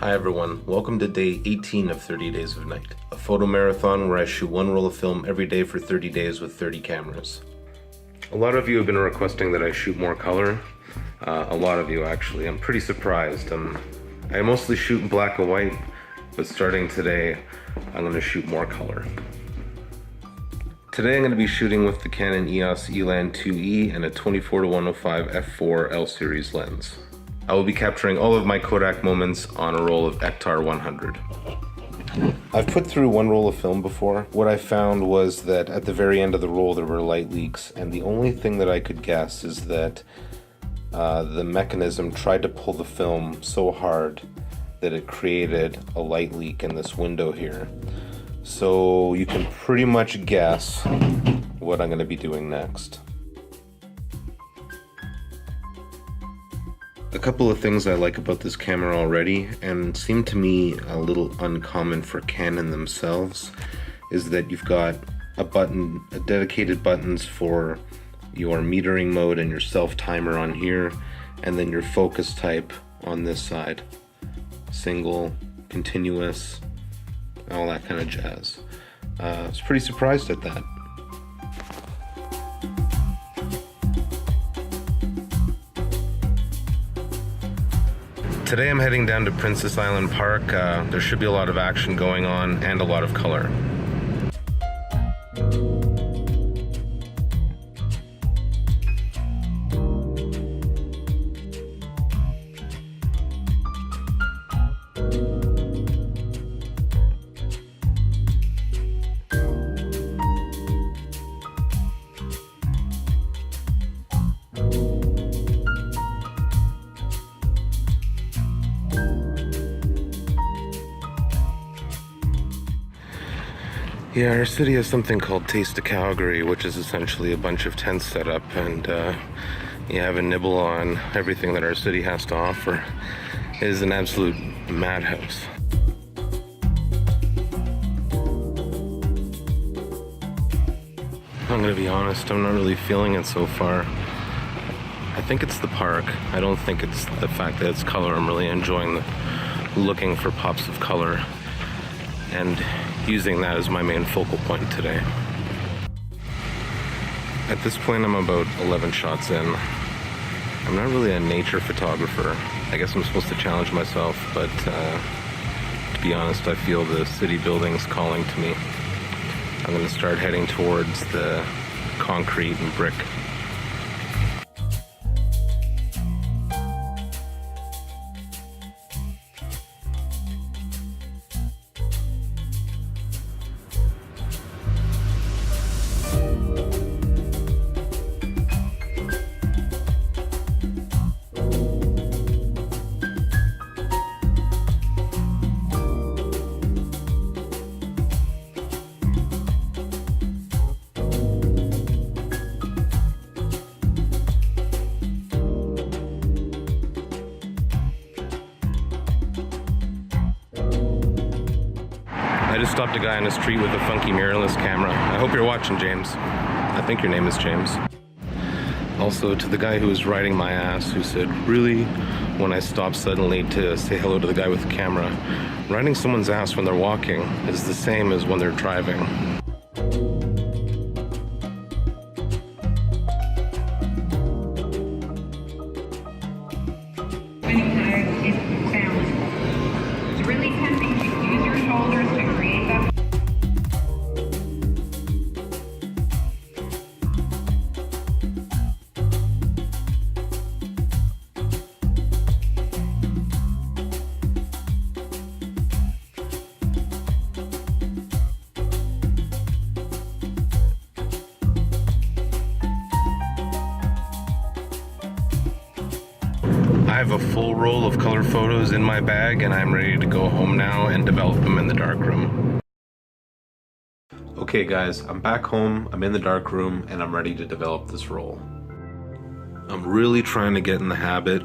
Hi everyone, welcome to day 18 of 30 Days of Night, a photo marathon where I shoot one roll of film every day for 30 days with 30 cameras. A lot of you have been requesting that I shoot more color. A lot of you actually. I'm pretty surprised. I mostly shoot in black and white, but starting today I'm going to shoot more color. Today I'm going to be shooting with the Canon EOS Elan iie and a 24-105 f4 L series lens. I will be capturing all of my Kodak moments on a roll of Ektar 100. I've put through one roll of film before. What I found was that at the very end of the roll there were light leaks, and the only thing that I could guess is that the mechanism tried to pull the film so hard that it created a light leak in this window here. So you can pretty much guess what I'm going to be doing next. A couple of things I like about this camera already, and seem to me a little uncommon for Canon themselves, is that you've got a dedicated buttons for your metering mode and your self timer on here, and then your focus type on this side. Single, continuous, all that kind of jazz. I was pretty surprised at that. Today I'm heading down to Princess Island Park. There should be a lot of action going on and a lot of color. Yeah, our city has something called Taste of Calgary, which is essentially a bunch of tents set up, and you have a nibble on everything that our city has to offer. It is an absolute madhouse. I'm gonna be honest, I'm not really feeling it so far. I think it's the park. I don't think it's the fact that it's color. I'm really enjoying looking for pops of color and using that as my main focal point today. At this point I'm about 11 shots in. I'm not really a nature photographer. I guess I'm supposed to challenge myself, but to be honest, I feel the city buildings calling to me. I'm going to start heading towards the concrete and brick. I just stopped a guy on the street with a funky mirrorless camera. I hope you're watching, James. I think your name is James. Also, to the guy who was riding my ass, who said, really, when I stopped suddenly to say hello to the guy with the camera, riding someone's ass when they're walking is the same as when they're driving. I have a full roll of color photos in my bag, and I'm ready to go home now and develop them in the darkroom. Okay guys, I'm back home, I'm in the darkroom, and I'm ready to develop this roll. I'm really trying to get in the habit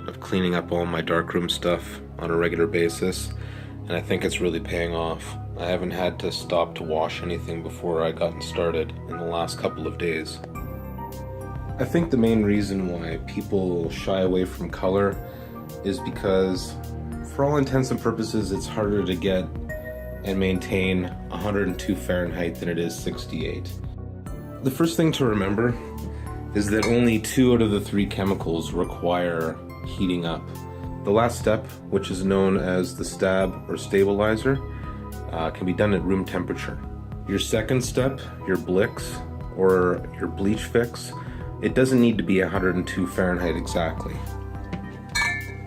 of cleaning up all my darkroom stuff on a regular basis, and I think it's really paying off. I haven't had to stop to wash anything before I gotten started in the last couple of days. I think the main reason why people shy away from color is because For all intents and purposes, it's harder to get and maintain 102 Fahrenheit than it is 68. The first thing to remember is that only 2 out of the 3 chemicals require heating up. The last step, which is known as the stab or stabilizer, can be done at room temperature. Your second step, your Blix or your bleach fix, it doesn't need to be 102 Fahrenheit exactly.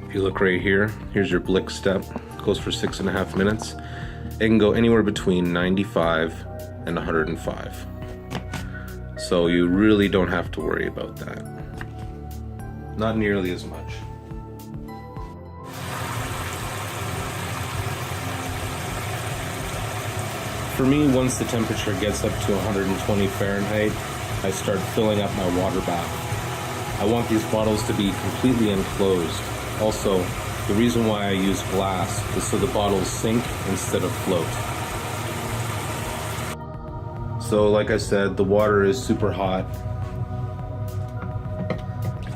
If you look right here, here's your Blix step, goes for 6.5 minutes. It can go anywhere between 95 and 105. So you really don't have to worry about that. Not nearly as much. For me, once the temperature gets up to 120 Fahrenheit, I start filling up my water bath. I want these bottles to be completely enclosed. Also, the reason why I use glass is so the bottles sink instead of float. So like I said, the water is super hot.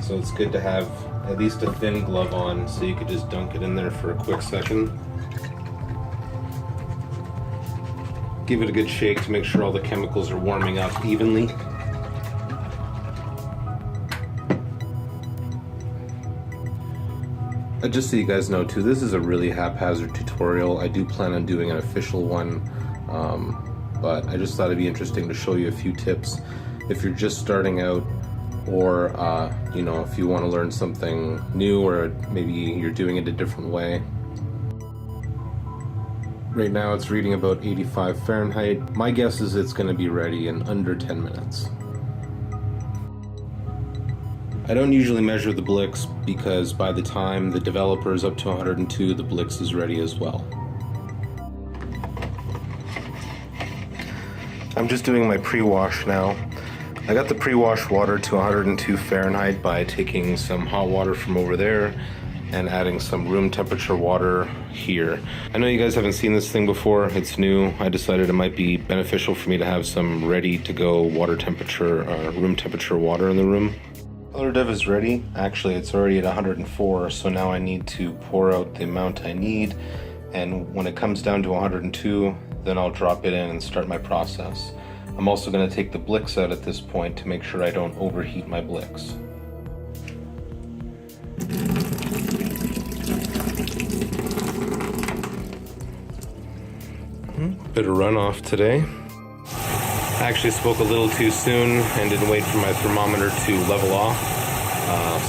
So it's good to have at least a thin glove on so you could just dunk it in there for a quick second. Give it a good shake to make sure all the chemicals are warming up evenly. Just so you guys know too, this is a really haphazard tutorial. I do plan on doing an official one, but I just thought it'd be interesting to show you a few tips if you're just starting out, or you know, if you want to learn something new, or maybe you're doing it a different way. Right now it's reading about 85 Fahrenheit. My guess is it's going to be ready in under 10 minutes. I don't usually measure the Blix because by the time the developer is up to 102, the Blix is ready as well. I'm just doing my pre-wash now. I got the pre-wash water to 102 Fahrenheit by taking some hot water from over there and adding some room temperature water here. I know you guys haven't seen this thing before, it's new. I decided it might be beneficial for me to have some ready to go water temperature, room temperature water in the room. Color Dev is ready. Actually, it's already at 104, so now I need to pour out the amount I need, and when it comes down to 102, then I'll drop it in and start my process. I'm also going to take the Blix out at this point to make sure I don't overheat my Blix. Bit of runoff today. I actually spoke a little too soon and didn't wait for my thermometer to level off.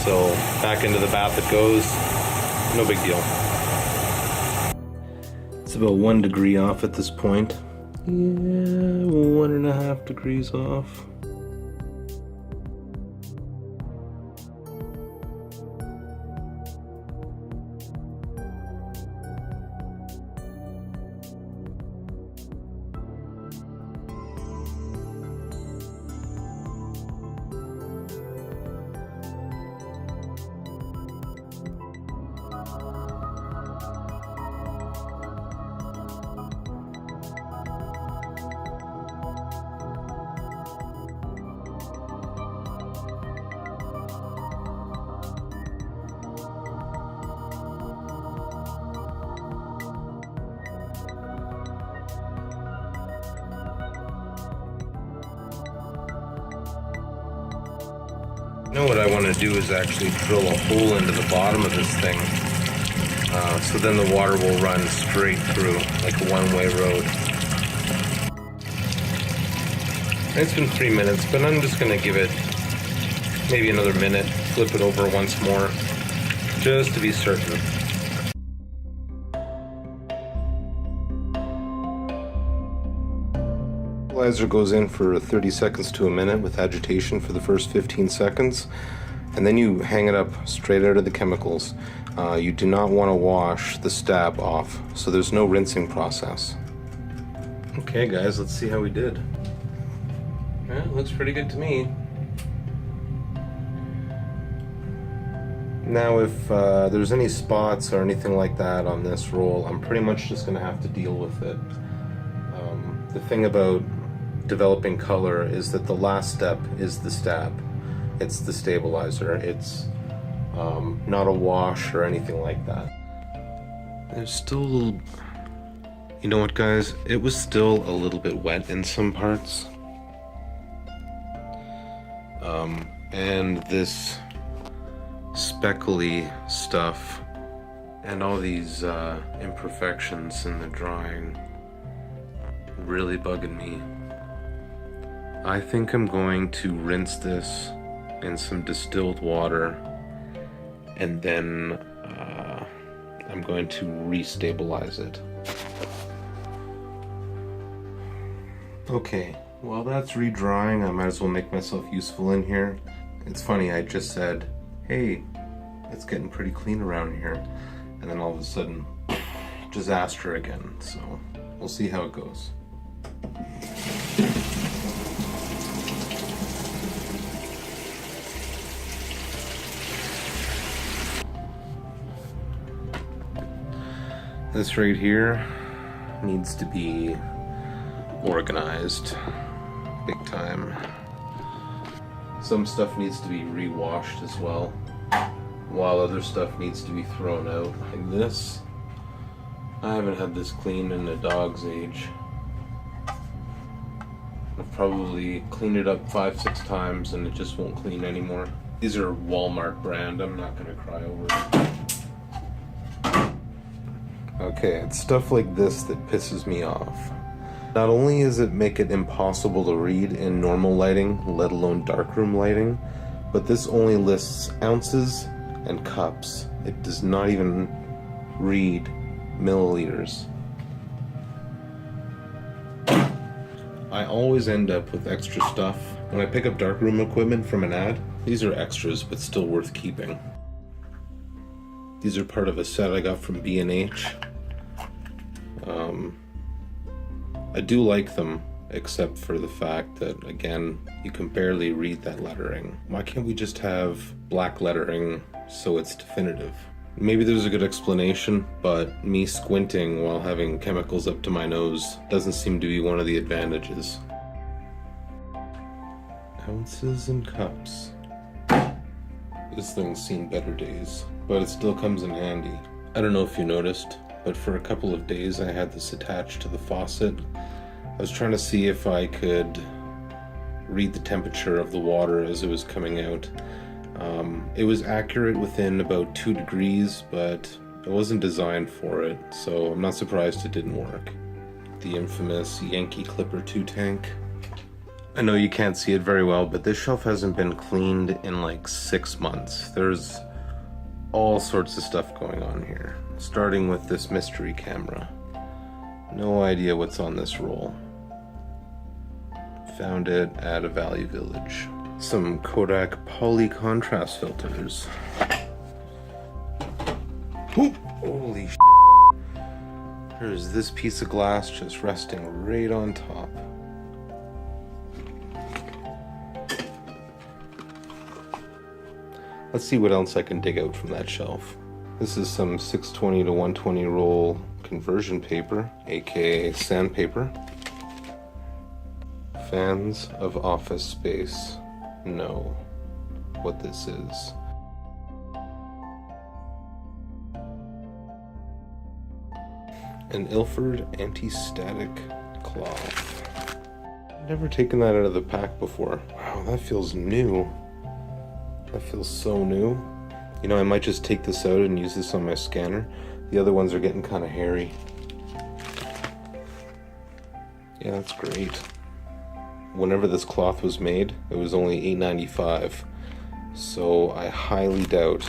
So back into the bath it goes. No big deal. It's about 1 degree off at this point. Yeah, 1.5 degrees off. Now what I want to do is actually drill a hole into the bottom of this thing, so then the water will run straight through like a one-way road. It's been 3 minutes, but I'm just going to give it maybe another minute, flip it over once more, just to be certain. Stabilizer goes in for 30 seconds to a minute with agitation for the first 15 seconds, and then you hang it up straight out of the chemicals. You do not want to wash the stab off, so there's no rinsing process. Okay guys, let's see how we did. Yeah, looks pretty good to me. Now if there's any spots or anything like that on this roll, I'm pretty much just going to have to deal with it. The thing about developing color is that the last step is the stab. It's the stabilizer. It's not a wash or anything like that. There's still a little... You know what, guys? It was still a little bit wet in some parts. And this speckly stuff and all these imperfections in the drying really bugging me. I think I'm going to rinse this in some distilled water, and then I'm going to restabilize it. Okay, while that's redrying, I might as well make myself useful in here. It's funny, I just said, hey, it's getting pretty clean around here, and then all of a sudden, disaster again, so we'll see how it goes. This right here needs to be organized big time. Some stuff needs to be re-washed as well, while other stuff needs to be thrown out. Like this, I haven't had this clean in a dog's age. I've probably cleaned it up 5-6 times and it just won't clean anymore. These are Walmart brand, I'm not gonna cry over it. Okay, it's stuff like this that pisses me off. Not only does it make it impossible to read in normal lighting, let alone darkroom lighting, but this only lists ounces and cups. It does not even read milliliters. I always end up with extra stuff. When I pick up darkroom equipment from an ad, these are extras but still worth keeping. These are part of a set I got from B&H. I do like them, except for the fact that, again, you can barely read that lettering. Why can't we just have black lettering so it's definitive? Maybe there's a good explanation, but me squinting while having chemicals up to my nose doesn't seem to be one of the advantages. Ounces and cups. This thing's seen better days, but it still comes in handy. I don't know if you noticed, but for a couple of days I had this attached to the faucet. I was trying to see if I could read the temperature of the water as it was coming out. It was accurate within about 2 degrees, but it wasn't designed for it, so I'm not surprised it didn't work. The infamous Yankee Clipper 2 tank. I know you can't see it very well, but this shelf hasn't been cleaned in like 6 months. There's all sorts of stuff going on here, starting with this mystery camera. No idea what's on this roll. Found it at a Value Village. Some Kodak poly contrast filters. Ooh, holy sh**. There's this piece of glass just resting right on top. Let's see what else I can dig out from that shelf. This is some 620 to 120 roll conversion paper, aka sandpaper. Fans of office space know what this is. An Ilford anti-static cloth. Never taken that out of the pack before. Wow, that feels new. That feels so new. You know, I might just take this out and use this on my scanner. The other ones are getting kind of hairy. Yeah, that's great. Whenever this cloth was made, it was only $8.95. So I highly doubt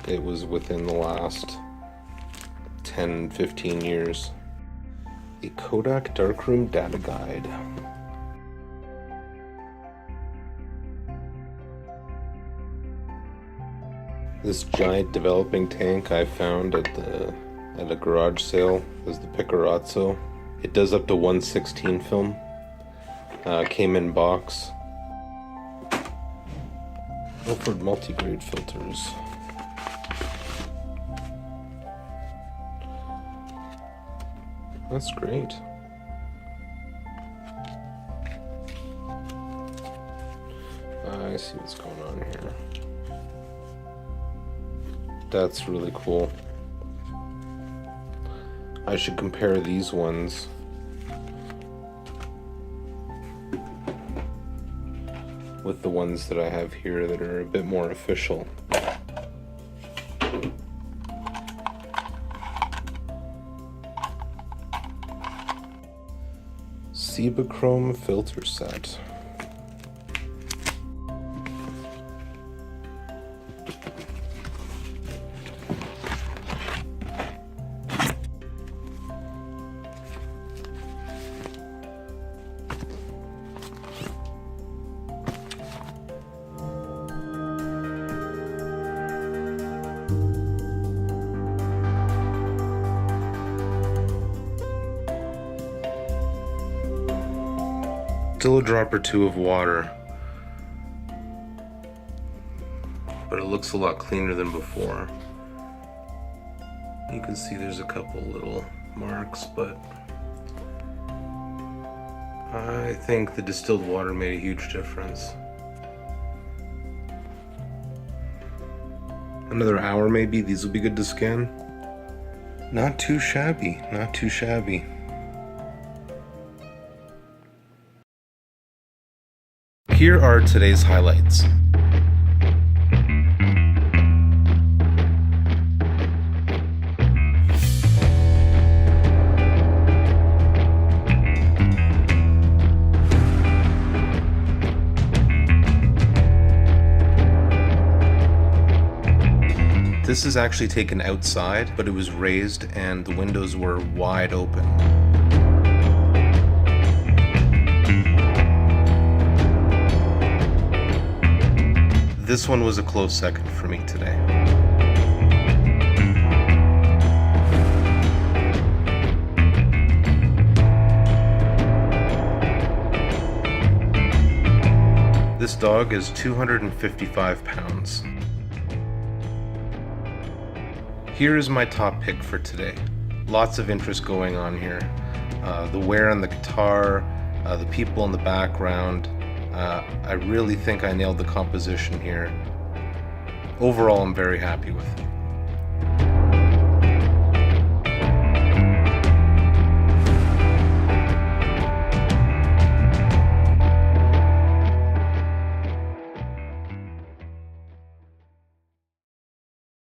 it was within the last 10-15 years. A Kodak Darkroom Data Guide. This giant developing tank I found at a garage sale is the Picarazzo. It does up to 1/16 film. Came in box. Ilford multi-grade filters. That's great. I see what's going on here. That's really cool. I should compare these ones. With the ones that I have here that are a bit more official. Chrome filter set. Still a drop or two of water, but it looks a lot cleaner than before. You can see there's a couple little marks, but I think the distilled water made a huge difference. Another hour maybe, these will be good to scan. Not too shabby, not too shabby. Here are today's highlights. This is actually taken outside, but it was raised and the windows were wide open. This one was a close second for me today. This dog is 255 pounds. Here is my top pick for today. Lots of interest going on here. The wear on the guitar, the people in the background. I really think I nailed the composition here. Overall, I'm very happy with it.